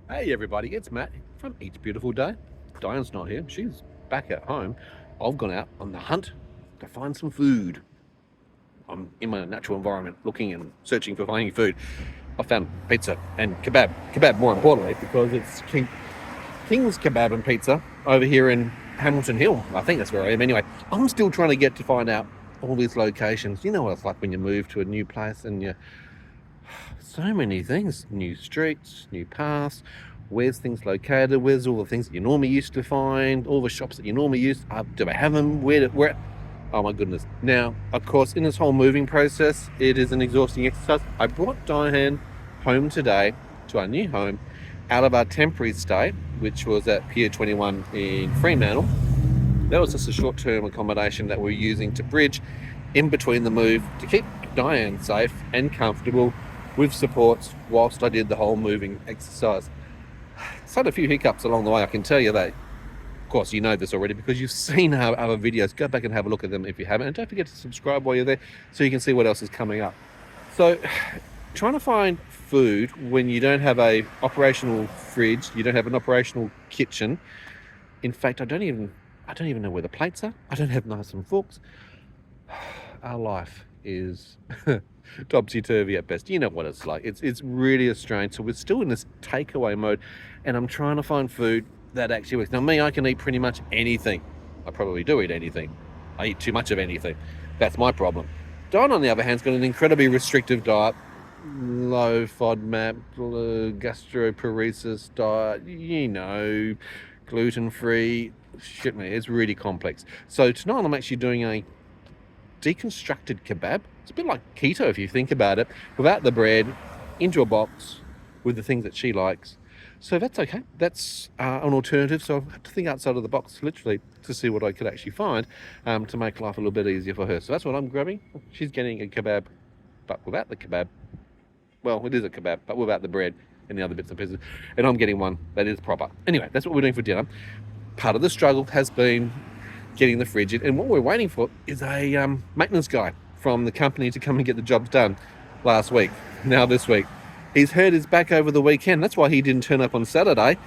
Hey everybody, it's Matt from Each Beautiful Day. Dyan's not here, she's back at home. I've gone out on the hunt to find some food. I'm in my natural environment looking and searching for finding food. I found pizza and kebab. Kebab more importantly because it's King's Kebab and Pizza over here in Hamilton Hill. I think that's where I am. Anyway, I'm still trying to get to find out all these locations. You know what it's like when you move to a new place and so many things, new streets, new paths, where's things located, where's all the things that you normally used to find, all the shops that you normally used, do I have them, where, oh my goodness. Now, of course, in this whole moving process, it is an exhausting exercise. I brought Dyan home today to our new home out of our temporary stay, which was at Pier 21 in Fremantle. That was just a short-term accommodation that we're using to bridge in between the move to keep Dyan safe and comfortable with supports whilst I did the whole moving exercise. It's had a few hiccups along the way, I can tell you that. Of course, you know this already because you've seen our other videos. Go back and have a look at them if you haven't. And don't forget to subscribe while you're there so you can see what else is coming up. So, trying to find food when you don't have a operational fridge, you don't have an operational kitchen. In fact, I don't even know where the plates are. I don't have knives and forks. Our life is topsy-turvy at best. You know what it's like. It's really strange. So we're still in this takeaway mode, and I'm trying to find food that actually works. Now, me, I can eat pretty much anything. I probably do eat anything. I eat too much of anything. That's my problem. Don, on the other hand, has got an incredibly restrictive diet. Low FODMAP, gastroparesis diet, you know, gluten-free. Shit, man, it's really complex. So tonight I'm actually doing a deconstructed kebab. It's a bit like keto if you think about it, without the bread, into a box with the things that she likes. So that's okay. That's an alternative. So I have to think outside of the box, literally, to see what I could actually find to make life a little bit easier for her. So that's what I'm grabbing. She's getting a kebab, but without the kebab. Well, it is a kebab, but without the bread and the other bits and pieces. And I'm getting one that is proper. Anyway, that's what we're doing for dinner. Part of the struggle has been getting the fridge in, and what we're waiting for is a maintenance guy from the company to come and get the jobs done last week. Now this week, he's hurt his back over the weekend. That's why he didn't turn up on Saturday.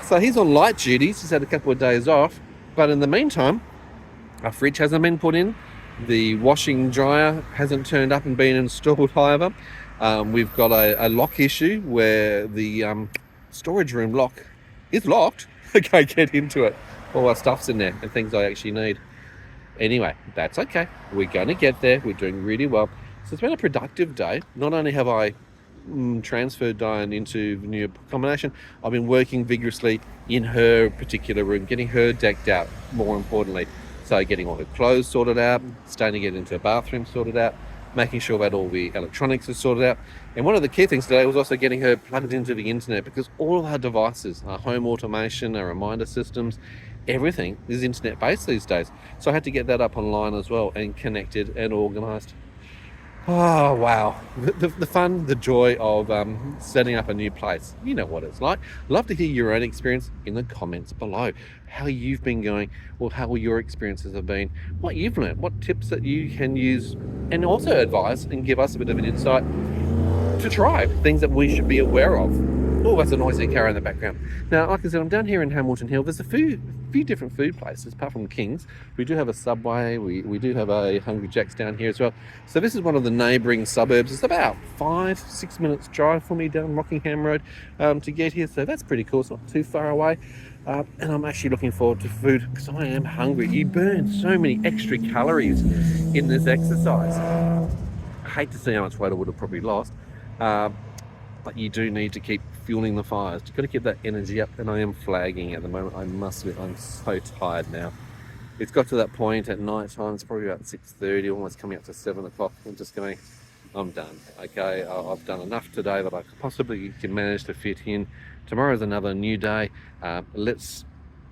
So he's on light duties. He's had a couple of days off. But in the meantime, our fridge hasn't been put in. The washing dryer hasn't turned up and been installed either. We've got a lock issue where the storage room lock is locked. I can't get into it. All our stuff's in there and things I actually need. Anyway, that's okay. We're going to get there. We're doing really well. So it's been a productive day. Not only have I transferred Dyan into the new accommodation, I've been working vigorously in her particular room, getting her decked out, more importantly. So getting all her clothes sorted out, starting to get into her bathroom sorted out, making sure that all the electronics is sorted out. And one of the key things today was also getting her plugged into the internet, because all of our devices, our home automation, our reminder systems, everything is internet based these days. So I had to get that up online as well and connected and organized. Oh, wow. The fun, the joy of setting up a new place. You know what it's like. Love to hear your own experience in the comments below. How you've been going, or how your experiences have been, what you've learned, what tips that you can use, and also advise and give us a bit of an insight to try, things that we should be aware of. Oh, that's a noisy car in the background. Now, like I said, I'm down here in Hamilton Hill. There's a few different food places, apart from King's. We do have a Subway. We do have a Hungry Jack's down here as well. So this is one of the neighbouring suburbs. It's about 5-6 minutes drive for me down Rockingham Road to get here. So that's pretty cool. It's not too far away. And I'm actually looking forward to food because I am hungry. You burn so many extra calories in this exercise. I hate to see how much weight I would have probably lost. But you do need to keep fueling the fires. You've got to keep that energy up, and I am flagging at the moment. I must admit, I'm so tired now. It's got to that point at night time. It's probably about 6:30, almost coming up to 7 o'clock. I'm just going, I'm done. Okay, I've done enough today that I possibly can manage to fit in. Tomorrow's another new day. Let's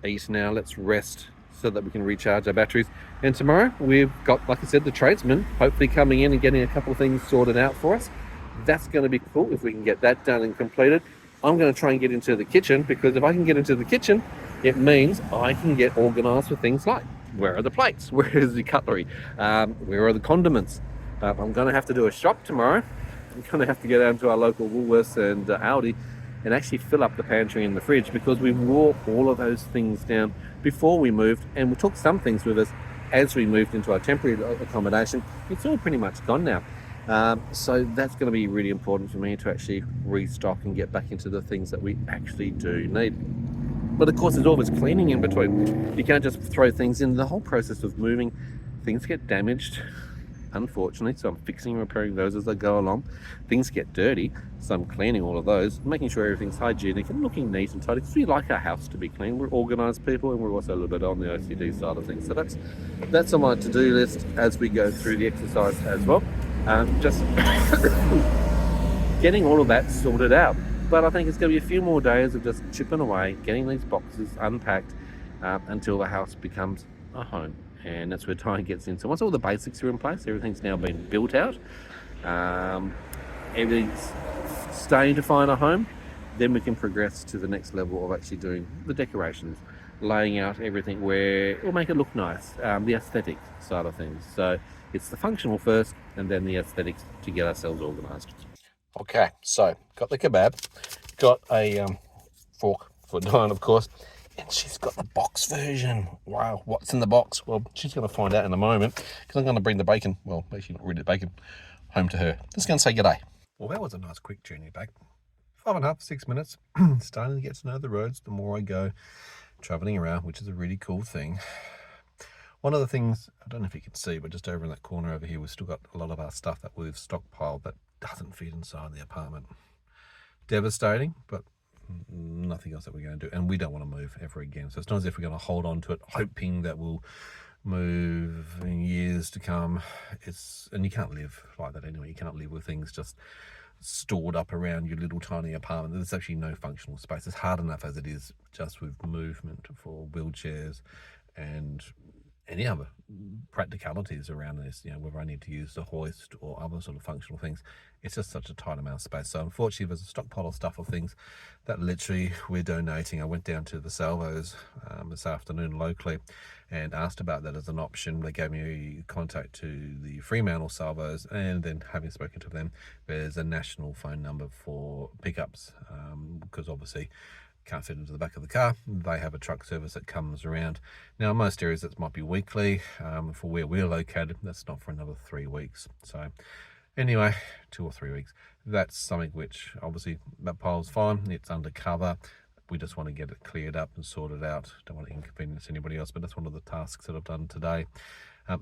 eat now. Let's rest so that we can recharge our batteries. And tomorrow we've got, like I said, the tradesman hopefully coming in and getting a couple of things sorted out for us. That's going to be cool if we can get that done and completed. I'm going to try and get into the kitchen, because if I can get into the kitchen, it means I can get organised with things like, where are the plates? Where is the cutlery? Where are the condiments? I'm going to have to do a shop tomorrow. I'm going to have to go down to our local Woolworths and Aldi and actually fill up the pantry and the fridge, because we wore all of those things down before we moved, and we took some things with us as we moved into our temporary accommodation. It's all pretty much gone now. So that's going to be really important for me to actually restock and get back into the things that we actually do need. But of course, there's always cleaning in between. You can't just throw things in. The whole process of moving, things get damaged, unfortunately, so I'm fixing and repairing those as I go along. Things get dirty, so I'm cleaning all of those, making sure everything's hygienic and looking neat and tidy, because we like our house to be clean. We're organised people, and we're also a little bit on the OCD side of things. So that's on my to-do list as we go through the exercise as well. Just getting all of that sorted out. But I think it's going to be a few more days of just chipping away, getting these boxes unpacked until the house becomes a home. And that's where Dyan gets in. So once all the basics are in place, everything's now been built out, everything's starting to find a home, then we can progress to the next level of actually doing the decorations, laying out everything where we'll make it look nice, the aesthetic side of things. So it's the functional first, and then the aesthetics to get ourselves organised. Okay, so got the kebab, got a fork for Dyan, of course, and she's got the box version. Wow, what's in the box? Well, she's going to find out in a moment, because I'm going to bring the bacon, well, actually not really the bacon, home to her. Just going to say g'day. Well, that was a nice quick journey back. 5.5, 6 minutes. Starting to get to know the roads the more I go travelling around, which is a really cool thing. One of the things, I don't know if you can see, but just over in that corner over here, we've still got a lot of our stuff that we've stockpiled that doesn't fit inside the apartment. Devastating, but nothing else that we're going to do. And we don't want to move ever again. So it's not as if we're going to hold on to it, hoping that we'll move in years to come. And you can't live like that anyway. You cannot live with things just stored up around your little tiny apartment. There's actually no functional space. It's hard enough as it is, just with movement for wheelchairs and any other practicalities around this, whether I need to use the hoist or other sort of functional things. It's just such a tight amount of space. So unfortunately, there's a stockpile of stuff of things that literally we're donating. I went down to the Salvos this afternoon locally and asked about that as an option. They gave me contact to the Fremantle Salvos, and then having spoken to them, there's a national phone number for pickups, because obviously can't fit into the back of the car. They have a truck service that comes around. Now, in most areas, that might be weekly. For where we're located, that's not for another 3 weeks. So anyway, 2 or 3 weeks. That's something which, obviously, that pile's fine. It's undercover. We just want to get it cleared up and sorted out. Don't want to inconvenience anybody else, but that's one of the tasks that I've done today.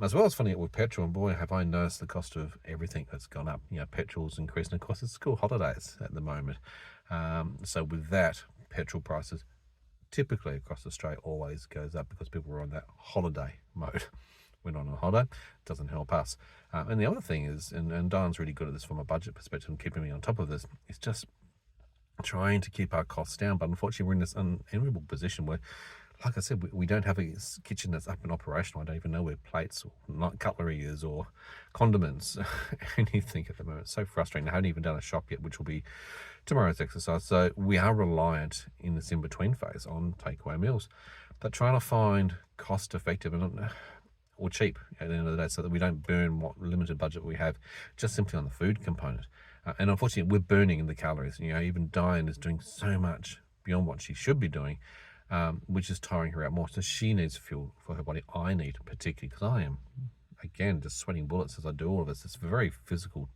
As well as funding it with petrol, and boy, have I noticed the cost of everything that's gone up. Petrol's increased, and of course, it's school holidays at the moment. So with that, petrol prices typically across Australia always goes up because people are on that holiday mode. We're not on a holiday, it doesn't help us. And the other thing is, and Dyan's really good at this from a budget perspective and keeping me on top of this, is just trying to keep our costs down. But unfortunately, we're in this unenviable position where, like I said, we don't have a kitchen that's up and operational. I don't even know where plates or cutlery is or condiments, anything at the moment. It's so frustrating. I haven't even done a shop yet, which will be tomorrow's exercise. So we are reliant in this in-between phase on takeaway meals. But trying to find cost-effective or cheap at the end of the day, so that we don't burn what limited budget we have just simply on the food component. And unfortunately, we're burning in the calories. Even Dyan is doing so much beyond what she should be doing, which is tiring her out more. So she needs fuel for her body. I need, particularly, because I am, again, just sweating bullets as I do all of this. It's very physical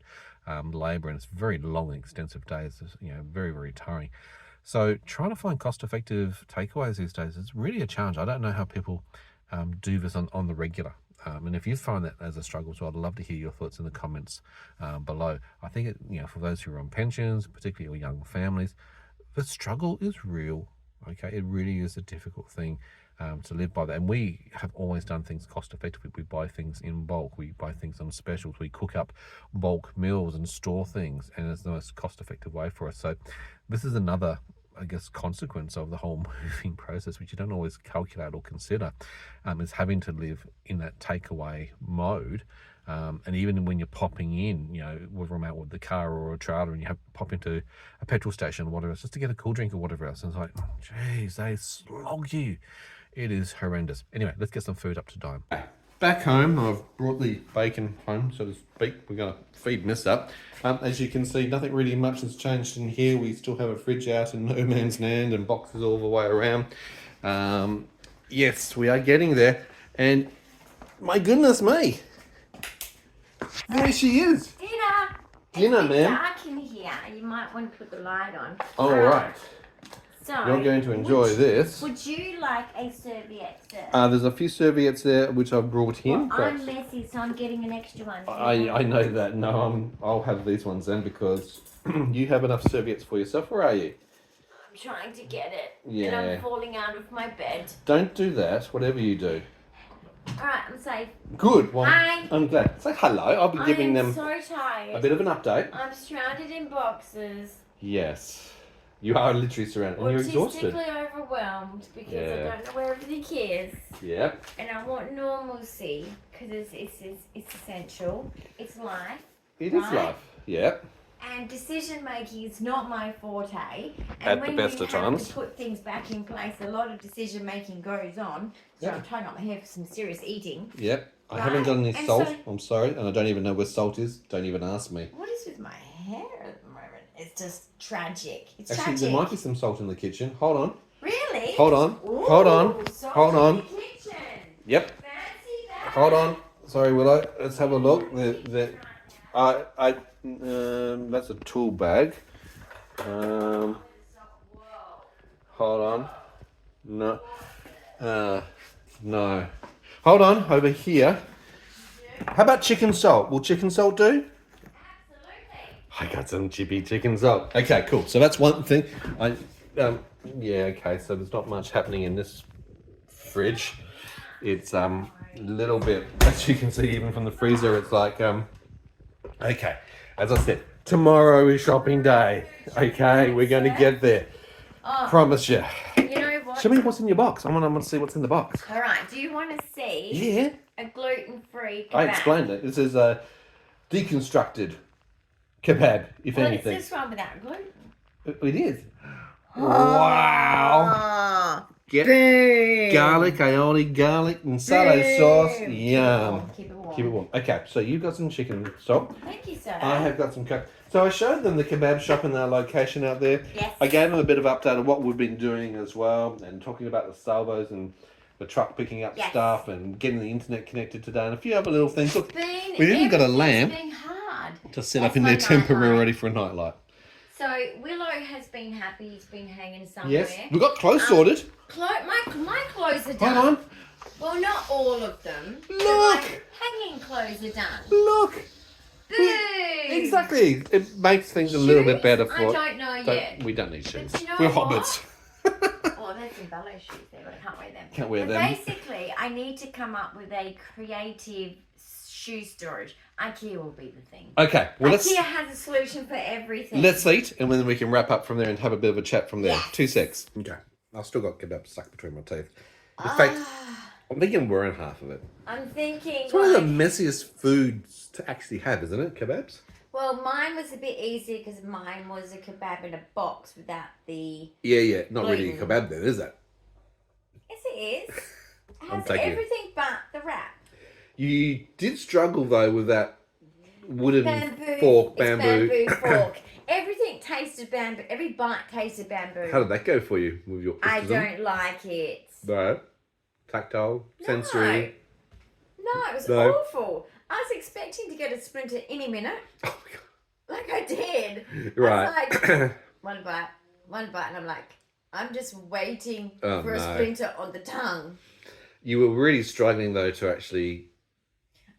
labour, and it's very long and extensive days. It's, very, very tiring. So trying to find cost-effective takeaways these days is really a challenge. I don't know how people do this on the regular. And if you find that as a struggle, so I'd love to hear your thoughts in the comments below. I think, for those who are on pensions, particularly young families, the struggle is real. Okay, it really is a difficult thing to live by that. And we have always done things cost effectively. We buy things in bulk. We buy things on specials. We cook up bulk meals and store things, and it's the most cost effective way for us. So this is another, I guess, consequence of the whole moving process, which you don't always calculate or consider, is having to live in that takeaway mode. And even when you're popping in, whether I'm out with the car or a trailer, and you pop into a petrol station or whatever else, just to get a cool drink or whatever else, and it's like, geez, they slog you. It is horrendous. Anyway, let's get some food up to Dyan. back home, I've brought the bacon home, so to speak. We're going to feed Miss up. As you can see, nothing really much has changed in here. We still have a fridge out in no man's land and boxes all the way around. Yes, we are getting there. And my goodness me, there she is. Dinner, ma'am. Dark in here. You might want to put the light on. All right. So, you're going to enjoy this. Would you like a serviette, sir? There's a few serviettes there which I've brought in. Well, I'm messy, so I'm getting an extra one. I know that. No, I'll have these ones then because you have enough serviettes for yourself. Where are you? I'm trying to get it. Yeah. And I'm falling out of my bed. Don't do that. Whatever you do. All right, I'm safe. Good. Well, Hi. I'm glad. Say hello. I'll be giving them so tired. a bit of an update. I'm surrounded in boxes. Yes. You are literally surrounded and you're exhausted. Autistically overwhelmed because I don't know where everything is. Yep. And I want normalcy because it's essential. It's life. It is life. Yep. And decision making is not my forte. And At the best of times. When you have to put things back in place, a lot of decision making goes on. So I'm trying not to have some serious eating. Yep. I haven't got any salt. I'm sorry. And I don't even know where salt is. Don't even ask me. What is with my hair at the moment? It's just tragic. It's Actually, tragic. there might be some salt in the kitchen. Hold on. Really? Hold on. Ooh, Hold on. salt Hold in on. the kitchen. Yep. Fancy that. Hold on. Sorry, Willow. Let's have a look. That's a tool bag. Hold on. No. No. Hold on. Over here. How about chicken salt? Will chicken salt do? I got some chippy chicken salt. Okay, cool. So that's one thing. Yeah, okay. So there's not much happening in this fridge. It's a little bit, as you can see, even from the freezer, it's like okay. As I said, tomorrow is shopping day. Okay, we're going to get there. Promise you. You know what? Show me what's in your box. I want to see what's in the box. All right. Do you want to see? Yeah. A gluten-free kebab? I explained it. This is a deconstructed kebab, if anything. It's this one without gluten. It is. Wow. Get garlic, aioli, garlic, and salad sauce. Yum. Keep it warm. Keep it warm. Okay, so you've got some chicken salt. Thank you, sir. I have got some coke. So I showed them the kebab shop and their location out there. Yes. I gave them a bit of update of what we've been doing as well, and talking about the salvos and the truck picking up stuff and getting the internet connected today and a few other little things. Look, we've even got a lamp to set up in there temporarily for a nightlight. So Willow has been happy. He's been hanging somewhere. Yes, we've got clothes sorted. My clothes are done. Hold on. Well, not all of them. Look. My hanging clothes are done. Look. Boo. Exactly. It makes things a little bit better for. I don't know yet. We don't need shoes. But you know We're what? hobbits. Oh, there's some ballet shoes there, but I can't wear them. Can't wear but them. Basically, I need to come up with a creative shoe storage. IKEA will be the thing. Okay. Well, IKEA has a solution for everything. let's eat, and then we can wrap up from there and have a bit of a chat from there. Yes. 2 secs. Okay. I've still got kebab stuck between my teeth. In fact, I'm thinking we're in half of it. I'm thinking. It's one of the messiest foods to actually have, isn't it? Kebabs. Well, mine was a bit easier because mine was a kebab in a box without the. Yeah. Not really a gluten. kebab then, is it? Yes, it is. It I'm has taking it. everything but the wrap. You did struggle though with that wooden Bamboo fork, It's bamboo. bamboo fork. Everything tasted bamboo. Every bite tasted bamboo. How did that go for you with your autism? I don't like it. No. Tactile, sensory. No, it was No. awful. I was expecting to get a splinter any minute. Oh my god. Like I did. Right. I was like, one bite, and I'm like, I'm just waiting Oh, for a no. splinter on the tongue. You were really struggling though to actually.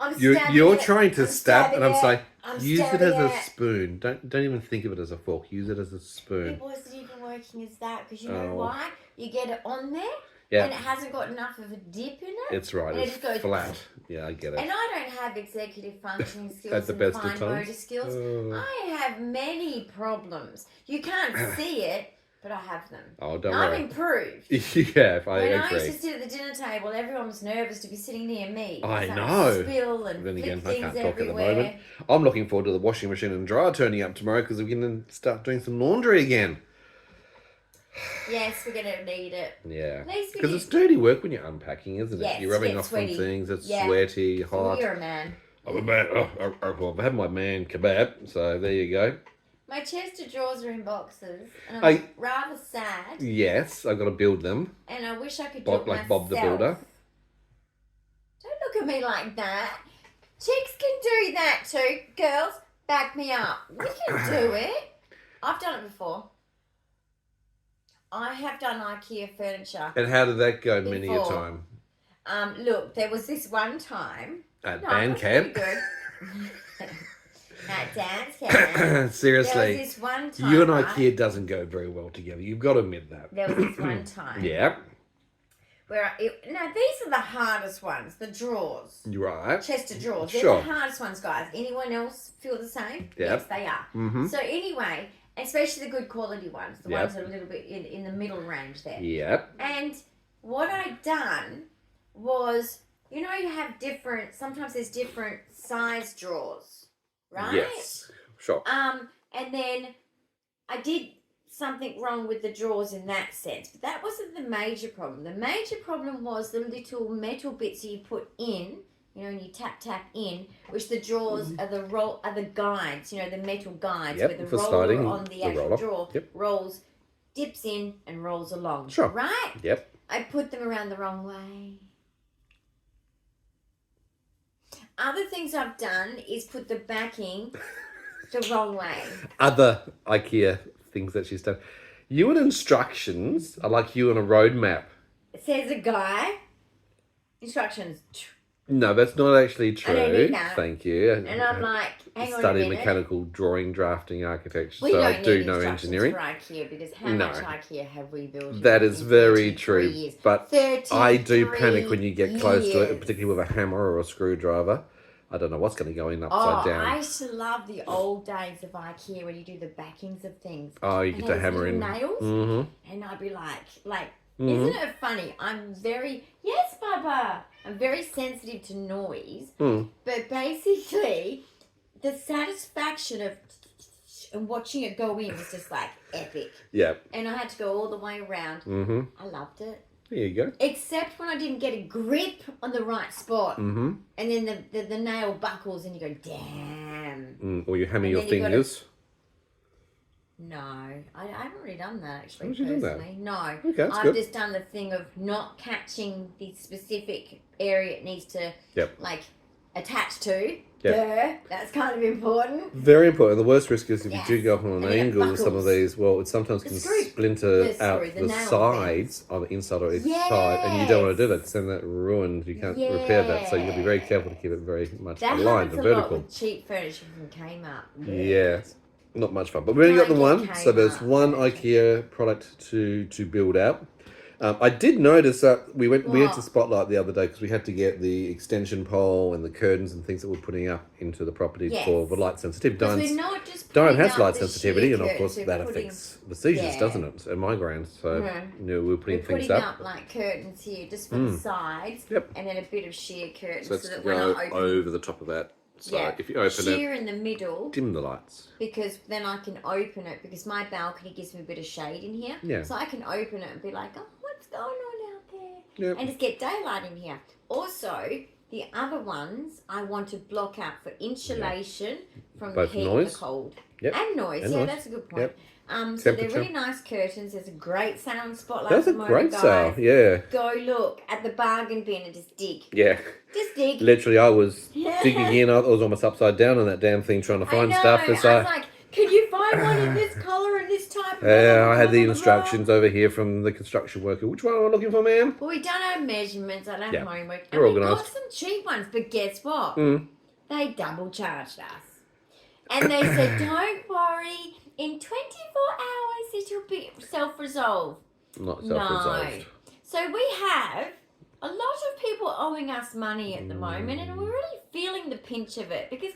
I'm You're stabbing trying to stab, and I'm saying, I'm use it stabbing as a spoon. Don't even think of it as a fork. Use it as a spoon. It wasn't even working as that because you know Oh. why? You get it on there, Yeah. and it hasn't got enough of a dip in it. It's right. And it It's just goes flat. Yeah, I get it. And I don't have executive functioning skills At the and best of fine times. motor skills. Oh. I have many problems. You can't see it, but I have them. Oh, don't I've worry. improved. Yeah, if I When I agree. used to sit at the dinner table, everyone was nervous to be sitting near me. I because know. would spill and Then again, flip I can't things talk at the everywhere. moment. I'm looking forward to the washing machine and dryer turning up tomorrow because we're going to start doing some laundry again. Yes, we're gonna need it. Yeah. At least we Because it's dirty work when you're unpacking, isn't it? Yes, You're rubbing get off sweaty. some things. It's Yeah. sweaty, hot. Well, you're a man. I'm a man. Well, I've had my man kebab, so there you go. My chest of drawers are in boxes, and I- I'm rather sad. Yes, I've got to build them. And I wish I could Bob, do it like Bob the myself. Builder. Don't look at me like that. Chicks can do that too. Girls, back me up. We can do it. I've done it before. I have done IKEA furniture. And how did that go many a Before. time? Look, there was this one time. At No, band it was camp? pretty good. At dance camp. Seriously. There was this one time. You and right? IKEA doesn't go very well together. You've got to admit that. There was this one time. Yeah. Where now these are the hardest ones, the drawers. You're right. Chest of drawers. They're Sure. the hardest ones, guys. Anyone else feel the same? Yep. Yes, they are. Mm-hmm. So anyway, especially the good quality ones, the Yep. ones that are a little bit in the middle range there. Yep. And what I'd done was, you know, you have sometimes there's different size drawers, right? Yes. Sure. And then I did something wrong with the drawers in that sense, but that wasn't the major problem. The major problem was the little metal bits that you put in, you know, and you tap in, which the drawers are the guides, you know, the metal guides Yep, where the for roller sliding on the the actual roller. drawer Yep. rolls, dips in and rolls along. Sure. Right? Yep. I put them around the wrong way. Other things I've done is put the backing the wrong way. Other IKEA things that she's done. You and instructions are like you on a road map. It says a guy. Instructions. No, that's not actually true. don't need that. Thank you. And I'm like, hang on a Study minute. mechanical drawing, drafting, architecture. We So don't I do need know instructions engineering. for IKEA because how No. much IKEA have we built? That is in very 33 true. years? But 33 I do panic when you get close to it, years. particularly with a hammer or a screwdriver. I don't know what's going to go in Oh, upside down. I used to love the old days of IKEA when you do the backings of things. Oh, you And get to those hammer little in. nails. Mm-hmm. And I'd be like, Mhm. isn't it funny? Yes, Baba. I'm very sensitive to noise. Mm. But basically, the satisfaction of and watching it go in was just like epic. Yeah. And I had to go all the way around. Mm-hmm. I loved it. There you go. Except when I didn't get a grip on the right spot. Mm-hmm. And then the nail buckles and you go, damn. Or you hammer And your then you gotta- fingers. No, I haven't really done that actually, Haven't you done that? personally. No. Okay, that's I've good. just done the thing of not catching the specific area it needs to, Yep. like, attach to. Yep. Duh, that's kind of important. Very important. The worst risk is if Yes. you do go up on an And then it angle with some of buckles. these, well, it sometimes The can screw- splinter the out screw, the the nail sides on the inside or each side, and you don't want to do that because then that ruined. You can't repair that, so you've got to be very careful to keep it very much That aligned happens and a lot vertical. with cheap furniture from Kmart. Yeah, not much fun. But we only got the Don't get one, so there's Kmart one furniture. IKEA product to build out. I did notice that we went What? to Spotlight the other day because we had to get the extension pole and the curtains and things that we're putting up into the property Yes. for the light sensitivity. Because Dyan's- we're not just Dyan putting has up light the sensitivity, sheer and of course curtains, that we're putting- affects the seizures, Yeah. doesn't it? And migraines. So Mhm. we're We're putting things putting up. up like curtains here just for the sides. Yep. And then a bit of sheer curtains So so, it's that to we're go not open. over the top of that. So Yeah. if you open Sheer in the middle. it, dim the lights. Because then I can open it because my balcony gives me a bit of shade in here. Yeah. So I can open it and be like, oh, what's going on out there? Yep. And just get daylight in here. Also, the other ones I want to block out for insulation from Both the heat and noise. the cold. Yep. And noise. And Yeah, noise. that's a good point. Yep. So they're Temperature. really nice curtains. There's a great sound spotlight. That's a at the moment, great guys. sale. Yeah. Go look at the bargain bin and just dig. Yeah. Just dig. Literally, I was digging in. I was almost upside down on that damn thing trying to find stuff. I It's was like, can you find one in this colour and this type? I had the Blah, blah, blah. instructions over here from the construction worker. Which one am I looking for, ma'am? Well, we done our measurements. I done Yeah. homework. We're And we got organised. some cheap ones, but guess what? Mm. They double charged us. And they said, don't worry, in 24 hours it'll be self-resolved. Not No. self-resolved. So we have a lot of people owing us money at the moment, and we're really feeling the pinch of it because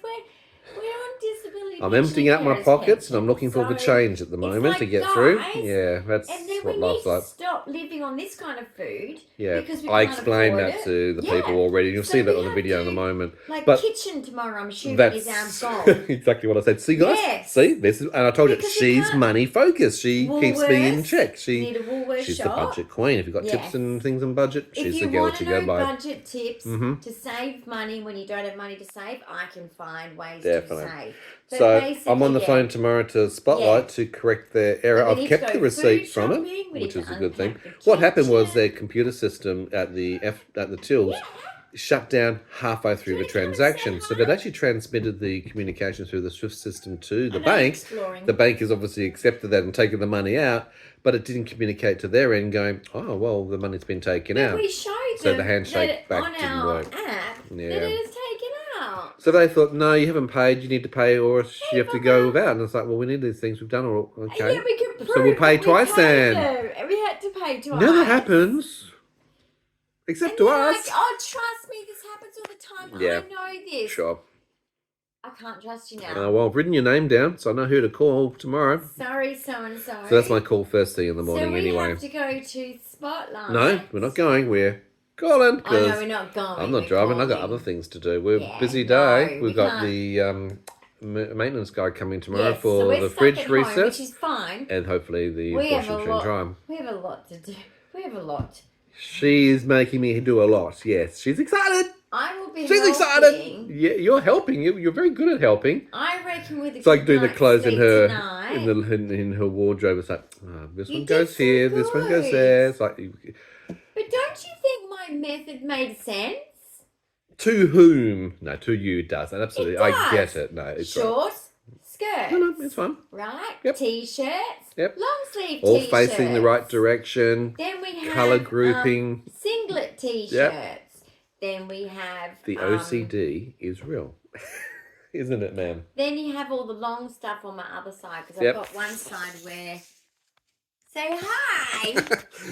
We're on disability. I'm pension emptying out my carers pockets and I'm pension, looking for the so change at the moment to like, get through. guys, Yeah, that's and then what we need life's to like. stop living on this kind of food. Yeah, because we I can't explained afford that it. to the Yeah. people already. You'll So see that we on the have video to, in a moment. Like but kitchen tomorrow, I'm assuming is that's our goal. exactly what I said. See, guys, Yes. see this is, and I told Because you we she's can't- money focused. She keeps me in Woolworths, check. need a Woolworths She's shop. the budget queen. If you've got Yes. tips and things on budget, If she's you the girl want to to go know by. budget tips to save money when you don't have money to save, I can find ways Definitely. to save. But So I'm on the basically, phone tomorher to Spotlight to correct their error. But we I've need to kept go the food receipt from it, shopping, we need which to is a good thing. unpack the What happened was kitchen. their computer system at the tills shut down halfway through the transaction. So they'd actually transmitted the communication through the SWIFT system to the bank. The bank has obviously accepted that and taken the money out, but it didn't communicate to their end going, oh, well, the money's been taken out. We showed So them the handshake that back on didn't our work. app Yeah. that it is taken out. So they thought, no, you haven't paid, you need to pay or else you have to go without. And it's like, well, we need these things, we've done all, okay. Yeah, we can prove So we'll pay that twice we paid then. them, and we had to pay twice. Never happens. Except And to they're us. like, oh, trust me, this happens all the time. Yeah. I know this. Sure. I can't trust you now. Well, I've written your name down, so I know who to call tomorrow. Sorry, so-and-so. So that's my call first thing in the morning so we anyway. have to go to Spotlight. No, we're not going. We're calling. Oh, no, we're not going. I'm not we're driving. I've got calling. other things to do. We're Yeah, busy day. no, We've we got can't. the maintenance guy coming tomorrow Yes, for so we're the stuck fridge at home, reset. which is fine. And hopefully the We have washing a machine lot. dry. We have a lot to do. We have a lot. She's making me do a lot. Yes, she's excited. I will be She's helping. excited. Yeah, you're helping. You're very good at helping. I reckon with the It's like doing the good clothes in night's her sleep tonight. in her wardrobe. It's like, oh, this You one did goes so here, this one goes good. there. It's like, But don't you think my method made sense? to whom? No, to you it does. Absolutely, It I does. get it. No, it's right. Shorts, skirts. No, it's fine. Right? Yep. T-shirts. Yep. Long sleeve All T-shirts. facing the right direction. Then we have Colour grouping. singlet T-shirts. Then we have The OCD is real, isn't it, ma'am? Then you have all the long stuff on my other side because Yep. I've got one side where say hi.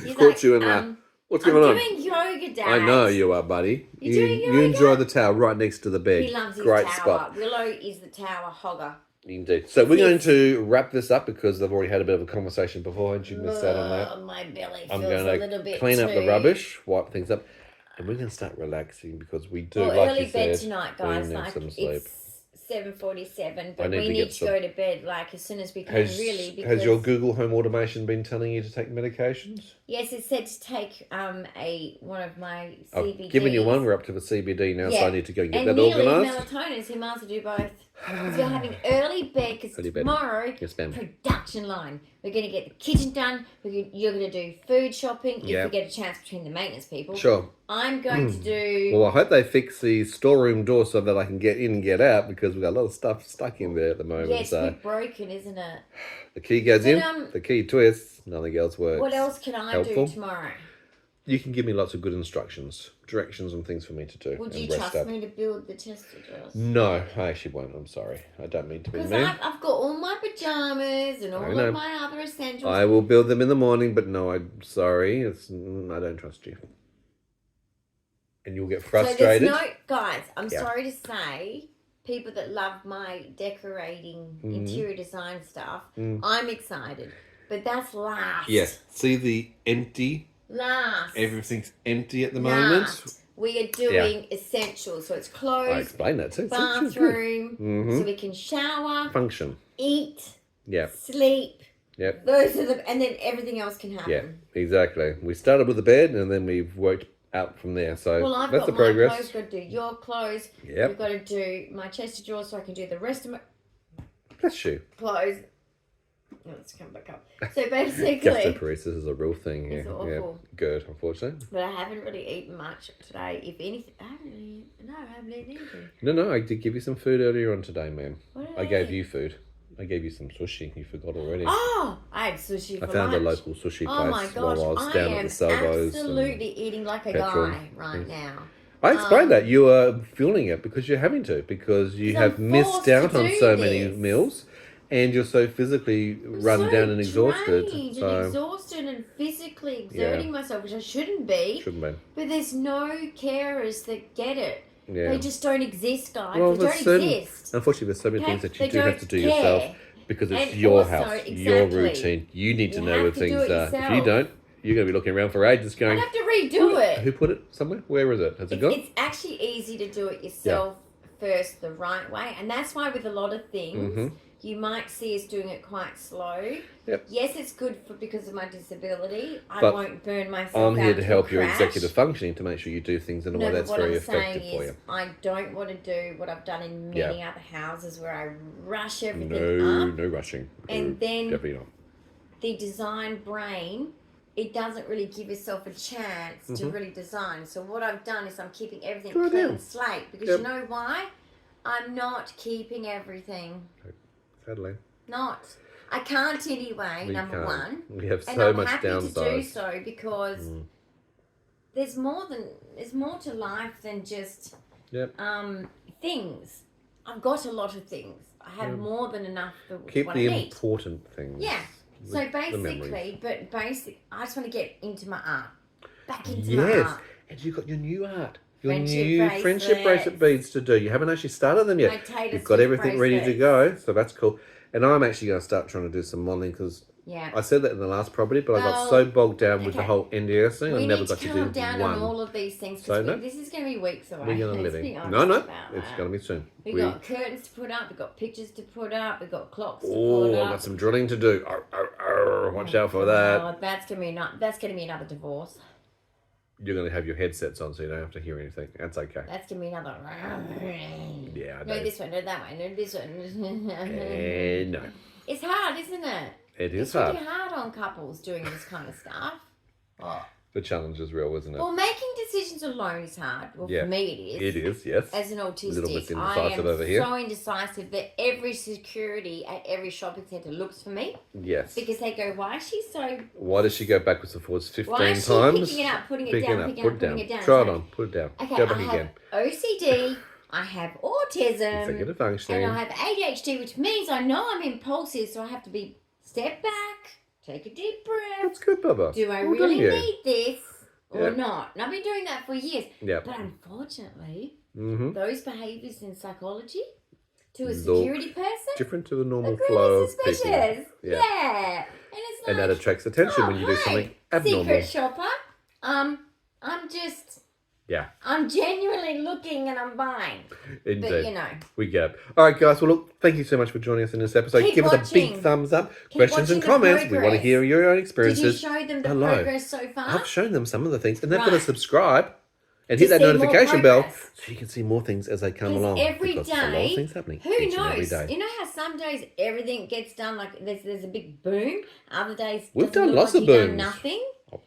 He's Caught you in that. What's I'm going on? doing yoga, Dad. I know you are, buddy. You're doing You yoga? enjoy the towel right next to the bed. He loves his Great tower. spot. Willow is the tower hogger. Indeed. So we're going Yes. to wrap this up because I've already had a bit of a conversation beforehand. You missed out on that. My belly feels I'm a going little to bit clean up the too- rubbish, wipe things up, and we're going to start relaxing because we do, Well, like early you bed said, tonight, we guys. need Like some sleep. it's 7:47, I but need we to need get to some- go to bed like as soon as we can. Really, because Has your Google Home Automation been telling you to take medications? yes, it said to take one of my CBDs. I've given you one. We're up to the CBD now, so Yeah. I need to go and get and that nearly organised. melatonin, so you might as well do both. So you're having early bed because Early bed. tomorrow, Yes, ma'am. production line. We're going to get the kitchen done. You're going to do food shopping if Yeah. we get a chance between the maintenance people. Sure. I'm going to do... Well, I hope they fix the storeroom door so that I can get in and get out because we've got a lot of stuff stuck in there at the moment. yeah, it's a So bit broken, isn't it? the key goes But, in, the key twists, nothing else works. What else can I Helpful. do tomorrow? You can give me lots of good instructions, directions and things for me to do. Would and you rest trust up. me to build the testicles? No, I actually won't. I'm sorry. I don't mean to be Because mean. I've got all my pajamas and all know. of my other essentials. I will build them in the morning, but no, I'm sorry. I don't trust you. And you'll get frustrated. So there's no... Guys, I'm Yeah. sorry to say... People that love my decorating, interior design stuff, I'm excited. But that's last. Yes. See the empty. Last. Everything's empty at the moment. Last. We are doing essentials. So it's I clothes, explained that too. It's actually good. bathroom, so we can shower, Function. eat, Yeah. sleep. Yep. Those are the... And then everything else can happen. Yeah. Exactly. We started with the bed and then we've worked out from there. So Well, I've that's got the progress. my clothes, got to do your clothes. Yep. You've got to do my chest of drawers so I can do the rest of my Bless you. clothes. Let's come back up. So basically, Gastroparesis is a real thing here. It's Yeah. awful. Good, unfortunately. but I haven't really eaten much today. If anything, I haven't eaten anything. No, I did give you some food earlier on today, ma'am. What did I gave eat? you food. I gave you some sushi. You forgot already. Oh, I had sushi for I found lunch. a local sushi place Oh my gosh, while I was I down at am the Salvos. absolutely eating like a petrol. guy right now. I explained that you are feeling it because you're having to, because you 'Cause have I'm missed forced to out on do so many this. meals, and you're so physically run So down and exhausted. drained So and exhausted and physically exerting myself, which I shouldn't be. shouldn't be. But there's no carers that get it. Yeah. They just don't exist, guys. Well, they don't exist. Unfortunately, there's so many things that you They do have don't to do care. yourself because it's And your also, house, your exactly. routine. You need to You know have where to things do it are. If you yourself. don't, you're going to be looking around for ages I'd going, have to redo it. who put it somewhere? Where is it? Has it gone? It's actually easy to do it yourself first the right way. And that's why with a lot of things, you might see us doing it quite slow. Yep. Yes, it's good because of my disability. I But won't burn myself I'm here out to help your crash. executive functioning to make sure you do things in a way that's very effective for you. I don't want to do what I've done in many other houses where I rush everything up. No rushing. And then definitely not. the design brain, it doesn't really give yourself a chance to really design. So what I've done is I'm keeping everything clean slate because you know why? I'm not keeping everything. Sadly. Not. I can't anyway, number one. We have so and I'm much happy downside. to do so because there's more to life than just things. I've got a lot of things. I have more than enough for Keep what the I need. important things. Yeah. So the basically, I just want to get into my art. Back into my Yes. art. And you've got your new art. Your Friendship new friendship bracelet bracelets. beads to do. You haven't actually started them yet. My Taylor You've got Swift everything ready to bracelets. go. So that's cool. And I'm actually going to start trying to do some modelling because I said that in the last property, but I got so bogged down with the whole NDS thing. I never got to do calm down one. on all of these things So because this is going to be weeks away. We're going to Let's live be in. honest No, about it's that. going to be soon. We've got curtains to put up, we've got pictures to put up, we've got clocks to put Oh, up. I've got some drilling to do. Watch out for that. Oh, that's going to be another divorce. You're going to have your headsets on so you don't have to hear anything. That's okay. That's going to be another. Yeah, I know. No, this one, no, that one, no, this one. No. It's hard, isn't it? It is It's hard. really hard on couples doing this kind of stuff. Oh. The challenge is real, isn't it? Well, making decisions alone is hard. Well, for me it is. It is, yes. As an autistic, little bit I indecisive am over here. so indecisive that every security at every shopping centre looks for me. Yes. Because they go, why is she so... Why does she go backwards and forwards 15 Why is she times? picking it up, putting it down, picking it up, putting it down? Try it on, put it down. Okay, Go back I again. have OCD, I have autism, Executive functioning. and I have ADHD, which means I know I'm impulsive, so I have to be step back, take a deep breath. That's good, Bubba. Do I Well really done, you. need this or Yep. not? And I've been doing that for years. Yep. But unfortunately, Mm-hmm. those behaviours in psychology to a Look security person different to the normal look flow really of people. suspicious. Yeah. Yeah. And it's like, And that attracts attention when you do something abnormal. Secret shopper. I'm genuinely looking and I'm buying. Indeed. But you know. We get it. All right, guys. Well, look, thank you so much for joining us in this episode. Keep Give us a watching. big thumbs up. Keep Questions and watching the comments. We want to progress. hear your own Did you experiences. show them the Hello. progress so far? I've shown them some of the things, and they've got to Right. subscribe and To hit that see more notification bell progress. so you can see more things as they come Because along. every because there's a lot of day, things happening. who each and every knows? day. You know how some days everything gets done, like there's a big boom. Other days We've doesn't done look lots like of you've done booms. nothing.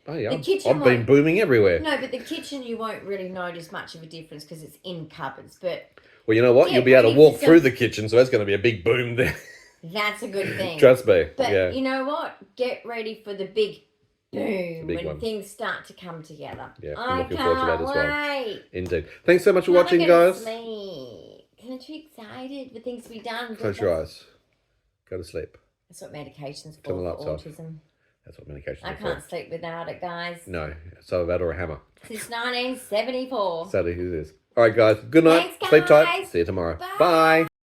Oh, yeah. The kitchen I've been won't- booming everywhere. No, but the kitchen you won't really notice much of a difference because it's in cupboards. But Well, you know what? Yeah, You'll be able to ready walk for through some- the kitchen, so that's going to be a big boom there. that's a good thing. Trust me. But yeah. you know what? Get ready for the big boom big when one. things start to come together. Yeah, I I'm looking forward to that as well. wait. Indeed. Thanks so much for Now I'm watching, gonna guys. sleep. I'm too excited for things to be done. Close your eyes. Go to sleep. That's what medication's for, Turn the for lights off. autism. That's what medication I is can't for. sleep without it, guys. No. So that or a hammer. Since 1974. Sadly, it is. All right, guys. Good night. Thanks, Sleep tight. guys. See you tomorrow. Bye. Bye.